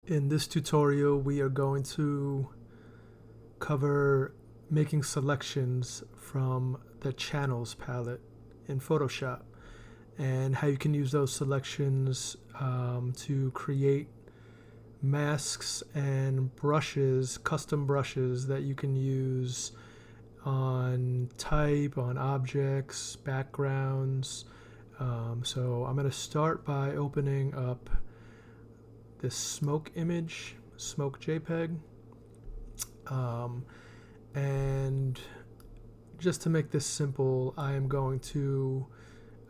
In this tutorial, we are going to cover making selections from the channels palette in Photoshop and how you can use those selections to create masks and brushes, custom brushes that you can use on type, on objects, backgrounds. So I'm going to start by opening up this smoke image, smoke JPEG. And just to make this simple, I am going to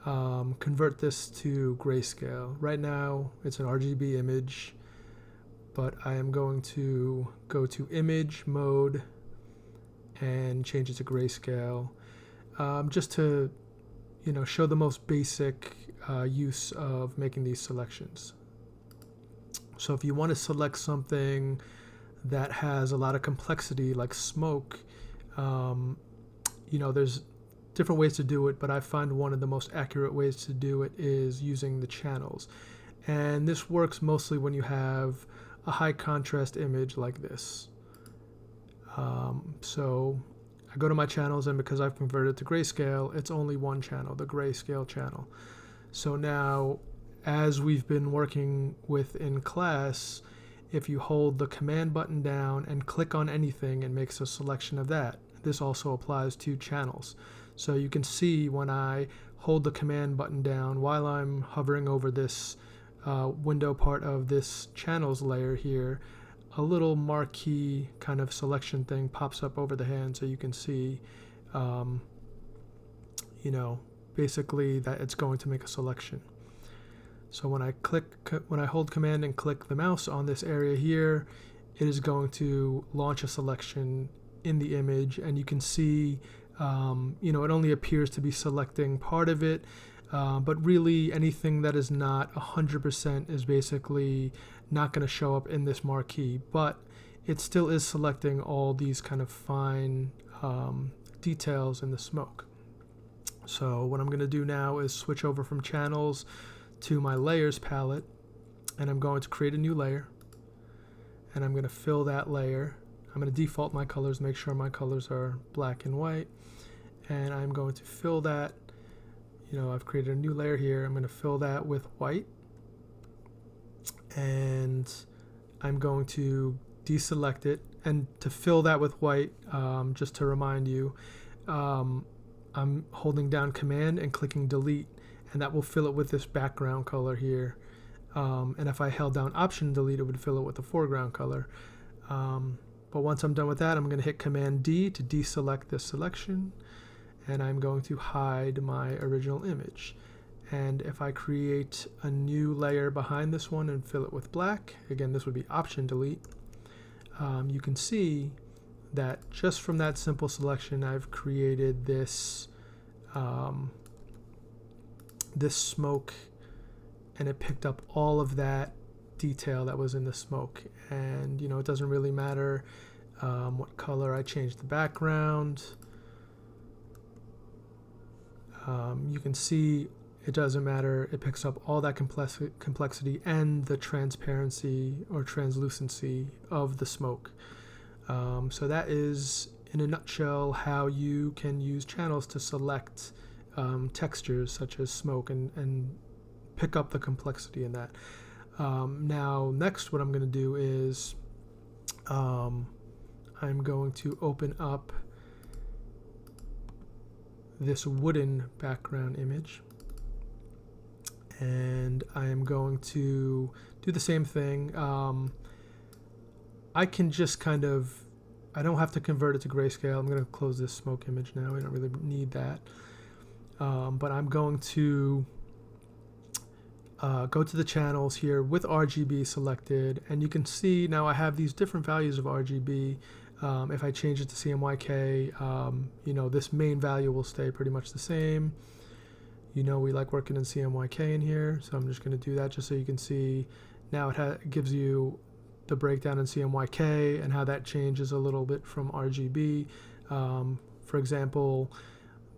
convert this to grayscale. Right now it's an RGB image, but I am going to go to image mode and change it to grayscale, just to show the most basic use of making these selections. So if you want to select something that has a lot of complexity like smoke, there's different ways to do it, but I find one of the most accurate ways to do it is using the channels. And this works mostly when you have a high contrast image like this. So I go to my channels, and because I've converted to grayscale, it's only one channel, the grayscale channel. So now, as we've been working with in class, if you hold the command button down and click on anything, it makes a selection of that. This also applies to channels. So you can see when I hold the command button down while I'm hovering over this window part of this channels layer here, a little marquee kind of selection thing pops up over the hand, so you can see basically that it's going to make a selection. So when I hold command and click the mouse on this area here, it is going to launch a selection in the image, and you can see it only appears to be selecting part of it, but really anything that is not 100% is basically not going to show up in this marquee, but it still is selecting all these kind of fine details in the smoke. So what I'm going to do now is switch over from channels to my layers palette, and I'm going to create a new layer, and I'm going to fill that layer. I'm going to default my colors, make sure my colors are black and white, and I'm going to fill that. I've created a new layer here. I'm going to fill that with white, and I'm going to deselect it. And to fill that with white, just to remind you, I'm holding down command and clicking delete, and that will fill it with this background color here. And if I held down option delete, it would fill it with the foreground color. But once I'm done with that, I'm going to hit command D to deselect this selection, and I'm going to hide my original image. And if I create a new layer behind this one and fill it with black, again this would be option delete, you can see that just from that simple selection I've created this this smoke, and it picked up all of that detail that was in the smoke. And it doesn't really matter what color I changed the background. You can see it doesn't matter. It picks up all that complexity and the transparency or translucency of the smoke. So that is, in a nutshell, how you can use channels to select textures such as smoke and pick up the complexity in that. Now, next, what I'm going to do is I'm going to open up this wooden background image, and I am going to do the same thing. I can just I don't have to convert it to grayscale. I'm going to close this smoke image now. I don't really need that. But I'm going to go to the channels here with RGB selected, and you can see now I have these different values of RGB. If I change it to CMYK, this main value will stay pretty much the same. We like working in CMYK in here, so I'm just going to do that just so you can see. Now it gives you the breakdown in CMYK and how that changes a little bit from RGB. For example,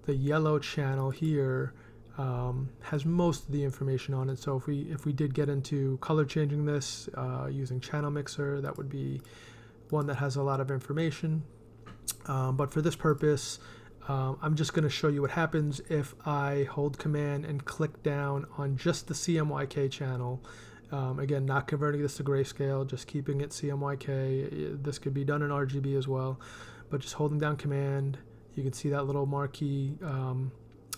the yellow channel here, has most of the information on it. So if we did get into color changing this using Channel Mixer, that would be one that has a lot of information. But for this purpose, I'm just going to show you what happens if I hold Command and click down on just the CMYK channel. Again, not converting this to grayscale, just keeping it CMYK. This could be done in RGB as well, but just holding down Command, you can see that little marquee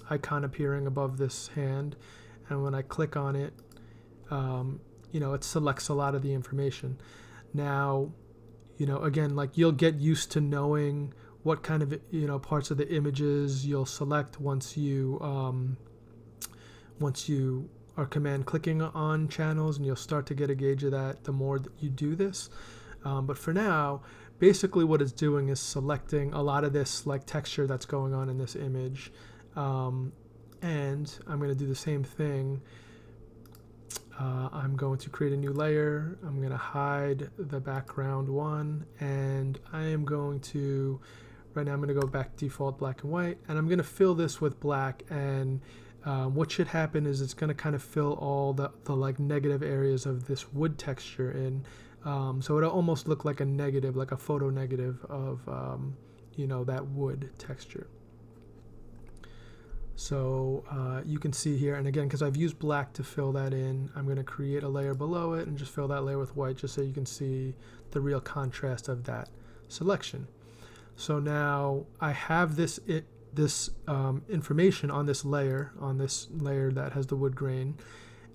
icon appearing above this hand, and when I click on it, it selects a lot of the information. Now, again, like, you'll get used to knowing what kind of parts of the images you'll select once you are command clicking on channels, and you'll start to get a gauge of that the more that you do this. But for now, basically what it's doing is selecting a lot of this like texture that's going on in this image. And I'm going to do the same thing. I'm going to create a new layer. I'm going to hide the background one, and I am going to, right now I'm going to go back to default black and white, and I'm going to fill this with black. And what should happen is it's going to kind of fill all the like negative areas of this wood texture in. So it'll almost look like a negative, like a photo negative of that wood texture. So you can see here, and again, because I've used black to fill that in, I'm going to create a layer below it and just fill that layer with white, just so you can see the real contrast of that selection. So now I have this information on this layer that has the wood grain,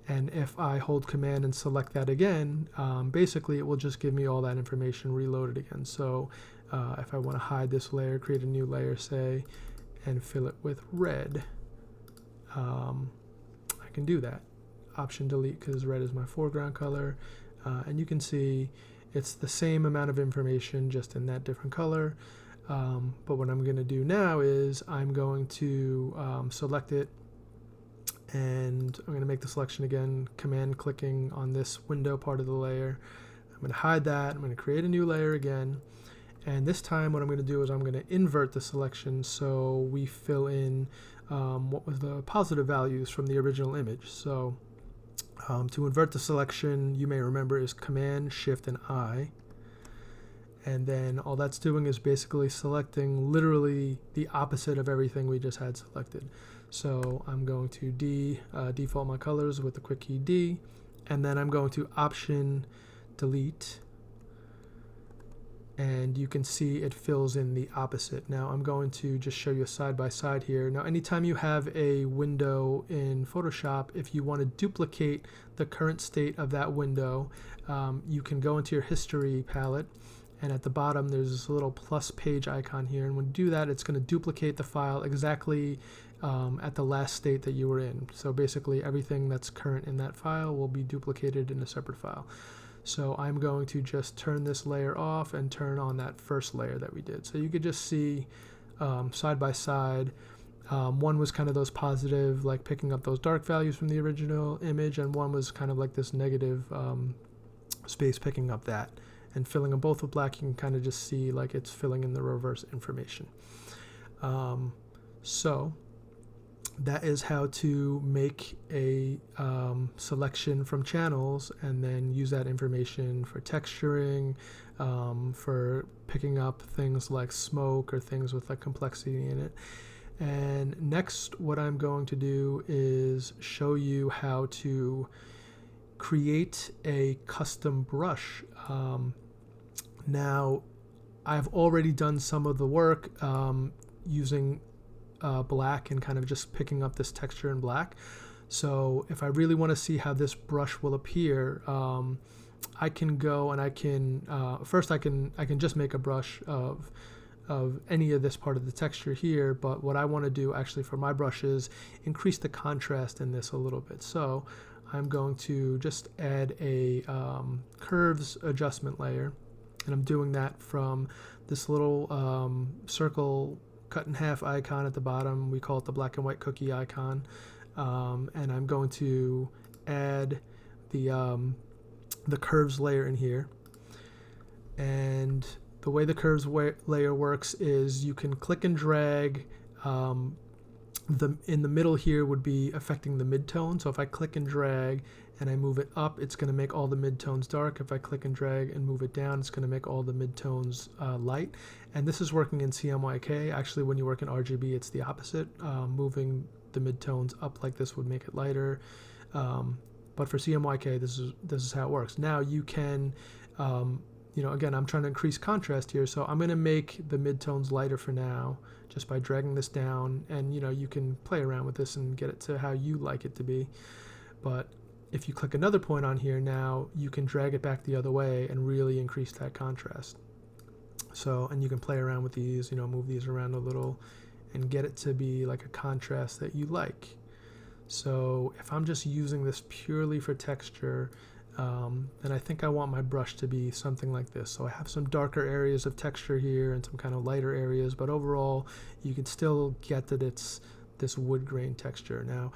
and if I hold Command and select that again, basically it will just give me all that information reloaded again. So if I want to hide this layer, create a new layer, say, and fill it with red, I can do that. Option delete, because red is my foreground color, and you can see it's the same amount of information, just in that different color. But what I'm going to do now is I'm going to select it, and I'm going to make the selection again, command clicking on this window part of the layer. I'm going to hide that. I'm going to create a new layer again, and this time what I'm going to do is I'm going to invert the selection, so we fill in what was the positive values from the original image. So to invert the selection, you may remember, is Command, Shift, and I. And then all that's doing is basically selecting literally the opposite of everything we just had selected. So I'm going to default my colors with the quick key D, and then I'm going to Option delete, and you can see it fills in the opposite. Now I'm going to just show you a side by side here. Now anytime you have a window in Photoshop, if you want to duplicate the current state of that window, you can go into your history palette, and at the bottom there's this little plus page icon here, and when you do that, it's going to duplicate the file exactly at the last state that you were in. So basically everything that's current in that file will be duplicated in a separate file. So I'm going to just turn this layer off and turn on that first layer that we did. So you could just see side by side, one was kind of those positive, like picking up those dark values from the original image, and one was kind of like this negative space picking up that. And filling them both with black, you can kind of just see like it's filling in the reverse information. So that is how to make a selection from channels and then use that information for texturing, for picking up things like smoke or things with like complexity in it. And next, what I'm going to do is show you how to create a custom brush. Now, I've already done some of the work using black and kind of just picking up this texture in black. So if I really want to see how this brush will appear, I can go and I can first I can just make a brush of any of this part of the texture here, but what I want to do actually for my brush is increase the contrast in this a little bit. So I'm going to just add a curves adjustment layer, and I'm doing that from this little circle cut in half icon at the bottom. We call it the black and white cookie icon, and I'm going to add the curves layer in here. And the way the curves layer works is you can click and drag in the middle here would be affecting the midtone. So if I click and drag and I move it up, it's going to make all the midtones dark. If I click and drag and move it down, it's going to make all the midtones light. And this is working in CMYK. Actually, when you work in RGB, it's the opposite. Moving the midtones up like this would make it lighter. But for CMYK, this is how it works. Now you can, again, I'm trying to increase contrast here, so I'm going to make the midtones lighter for now, just by dragging this down. And you can play around with this and get it to how you like it to be. But if you click another point on here now, you can drag it back the other way and really increase that contrast. So, and you can play around with these, move these around a little and get it to be like a contrast that you like. So if I'm just using this purely for texture, then I think I want my brush to be something like this. So I have some darker areas of texture here and some kind of lighter areas, but overall you can still get that it's this wood grain texture. Now,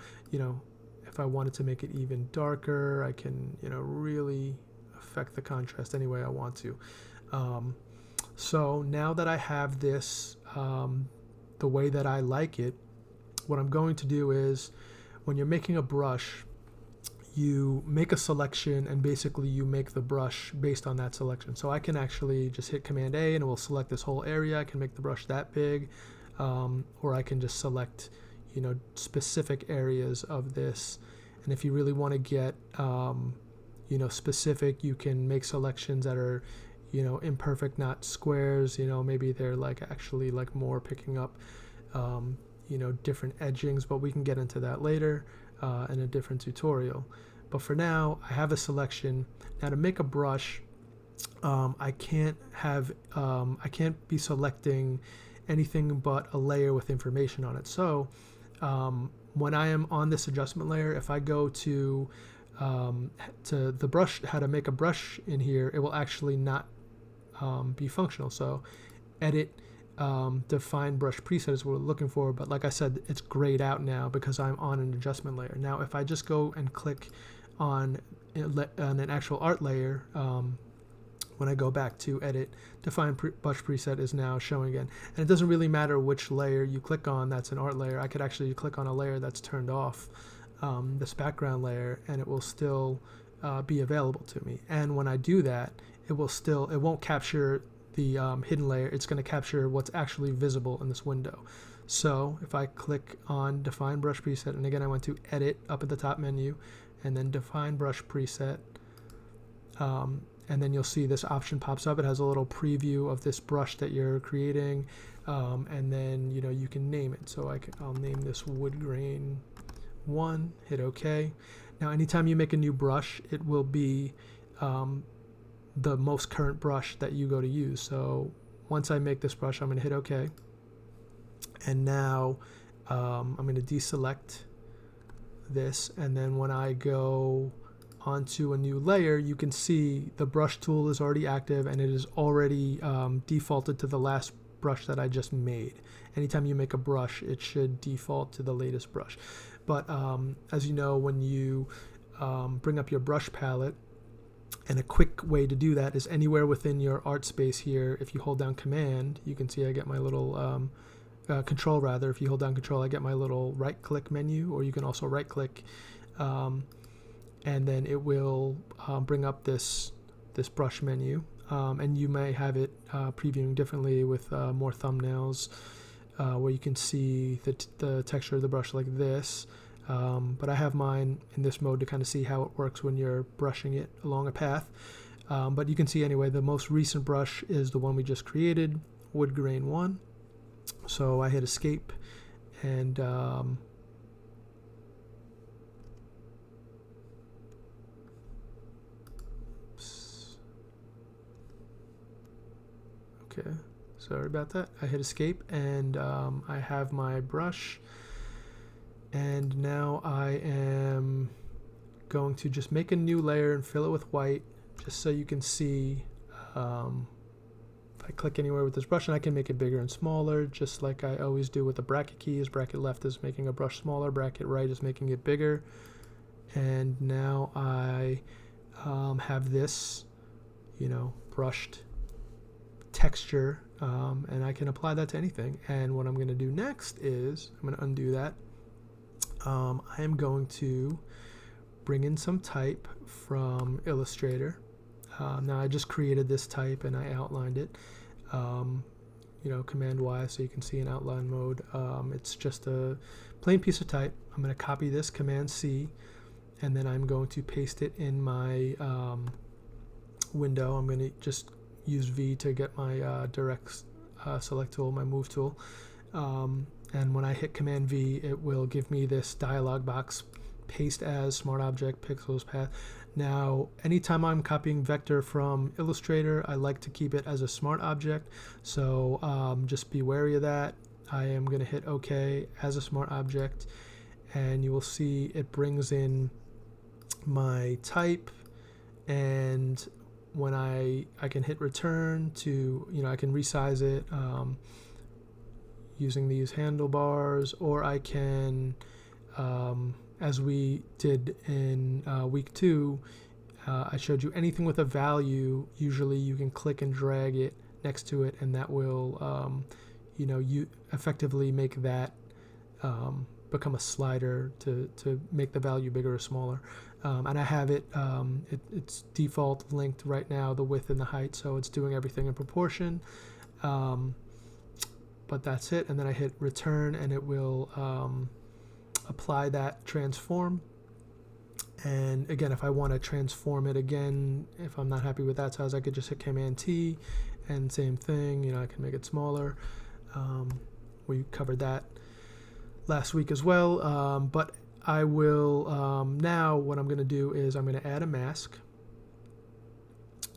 if I wanted to make it even darker, I can, really affect the contrast any way I want to. So now that I have this the way that I like it, what I'm going to do is, when you're making a brush, you make a selection and basically you make the brush based on that selection. So I can actually just hit Command A and it will select this whole area. I can make the brush that big, or I can just select specific areas of this. And if you really want to get specific, you can make selections that are imperfect, not squares. Maybe they're actually more picking up different edgings, but we can get into that later in a different tutorial. But for now, I have a selection. Now to make a brush, I can't be selecting anything but a layer with information on it. So when I am on this adjustment layer, if I go to the brush, how to make a brush in here, it will actually not be functional. So edit, define brush preset is what we're looking for, but like I said, it's grayed out now because I'm on an adjustment layer. Now if I just go and click on an actual art layer, when I go back to edit, define brush preset is now showing again. And it doesn't really matter which layer you click on that's an art layer. I could actually click on a layer that's turned off, this background layer, and it will still be available to me. And when I do that, it won't capture the hidden layer. It's going to capture what's actually visible in this window. So if I click on define brush preset, and again I went to edit up at the top menu and then define brush preset, and then you'll see this option pops up. It has a little preview of this brush that you're creating, and then you can name it. So I'll name this wood grain 1, hit OK. Now anytime you make a new brush, it will be the most current brush that you go to use. So once I make this brush, I'm going to hit OK. And now I'm going to deselect this, and then when I go onto a new layer, you can see the brush tool is already active and it is already defaulted to the last brush that I just made. Anytime you make a brush, it should default to the latest brush. But as you know, when you bring up your brush palette, and a quick way to do that is anywhere within your art space here, if you hold down Command, you can see I get my little Control rather. If you hold down Control, I get my little right click menu, or you can also right click, and then it will bring up this brush menu, and you may have it previewing differently with more thumbnails, where you can see the texture of the brush like this. But I have mine in this mode to kind of see how it works when you're brushing it along a path. But you can see anyway, the most recent brush is the one we just created, wood grain 1. So I hit escape, and okay, sorry about that. I hit escape, and I have my brush. And now I am going to just make a new layer and fill it with white, just so you can see. If I click anywhere with this brush, and I can make it bigger and smaller, just like I always do with the bracket keys. Bracket left is making a brush smaller, bracket right is making it bigger. And now I have this, brushed texture, and I can apply that to anything. And what I'm going to do next is I'm going to undo that. I am going to bring in some type from Illustrator. Now I just created this type and I outlined it, Command Y, so you can see in outline mode. It's just a plain piece of type. I'm going to copy this, Command C, and then I'm going to paste it in my window. I'm going to just use V to get my direct select tool, my move tool. And when I hit Command V, it will give me this dialog box, paste as, smart object, pixels, path. Now, anytime I'm copying vector from Illustrator, I like to keep it as a smart object. So just be wary of that. I am going to hit OK as a smart object, and you will see it brings in my type, and when I can hit return to, I can resize it using these handlebars, or I can, as we did in week 2, I showed you anything with a value. Usually you can click and drag it next to it, and that will, you effectively make that become a slider to make the value bigger or smaller. And I have it's default linked right now, the width and the height, so it's doing everything in proportion. But that's it, and then I hit return, and it will apply that transform. And again, if I want to transform it again, if I'm not happy with that size, I could just hit Command T, and same thing, I can make it smaller. We covered that last week as well, but I will now what I'm going to do is I'm going to add a mask.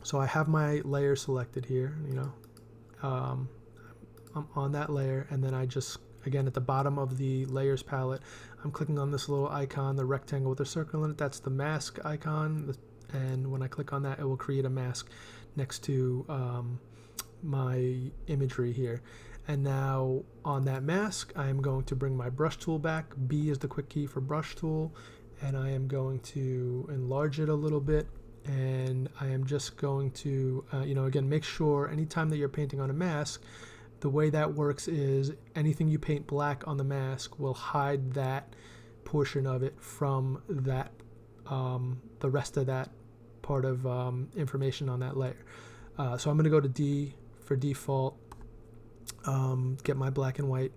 So I have my layer selected here, I'm on that layer, and then I just, again, at the bottom of the layers palette, I'm clicking on this little icon, the rectangle with a circle in it. That's the mask icon, and when I click on that, it will create a mask next to my imagery here. And now on that mask, I am going to bring my brush tool back. B is the quick key for brush tool, and I am going to enlarge it a little bit, and I am just going to, again, make sure anytime that you're painting on a mask, the way that works is anything you paint black on the mask will hide that portion of it from that, the rest of that part of information on that layer. So I'm going to go to D for default, get my black and white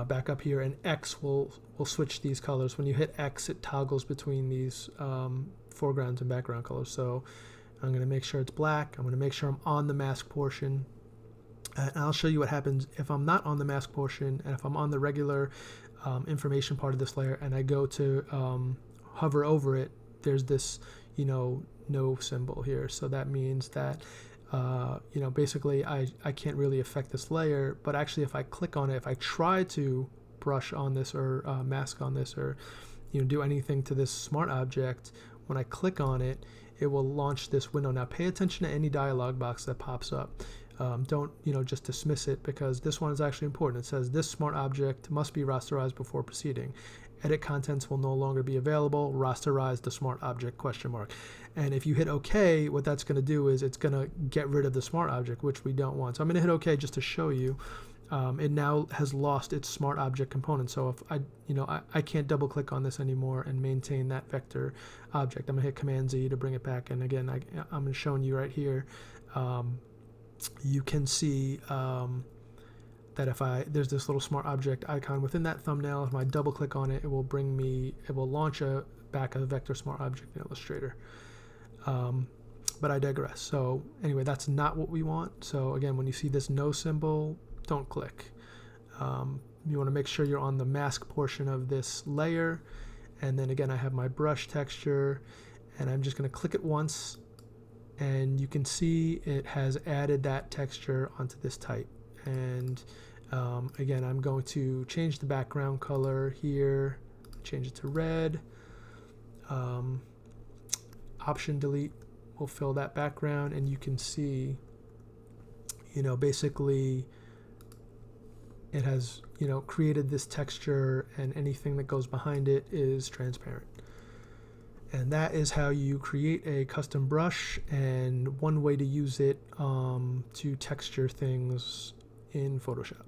back up here, and X will switch these colors. When you hit X, it toggles between these foreground and background colors. So I'm going to make sure it's black. I'm going to make sure I'm on the mask portion. And I'll show you what happens if I'm not on the mask portion, and if I'm on the regular information part of this layer and I go to hover over it, there's this, no symbol here. So that means that, basically I can't really affect this layer, but actually if I click on it, if I try to brush on this or mask on this or, do anything to this smart object, when I click on it, it will launch this window. Now pay attention to any dialog box that pops up. Don't just dismiss it, because this one is actually important. It says this smart object must be rasterized before proceeding. Edit contents will no longer be available. Rasterize the smart object ? And if you hit OK, what that's going to do is it's going to get rid of the smart object, which we don't want. So I'm going to hit OK just to show you. It now has lost its smart object component. So if I can't double click on this anymore and maintain that vector object. I'm going to hit Command Z to bring it back. And again, I'm showing you right here. You can see that if there's this little smart object icon within that thumbnail. If I double click on it, it will launch back a vector smart object in Illustrator. But I digress. So anyway, that's not what we want. So again, when you see this no symbol, don't click. You want to make sure you're on the mask portion of this layer. And then again, I have my brush texture, and I'm just going to click it once, and you can see it has added that texture onto this type. And again, I'm going to change the background color here, change it to red. Option delete will fill that background, and you can see, basically it has, created this texture, and anything that goes behind it is transparent. And that is how you create a custom brush, and one way to use it to texture things in Photoshop.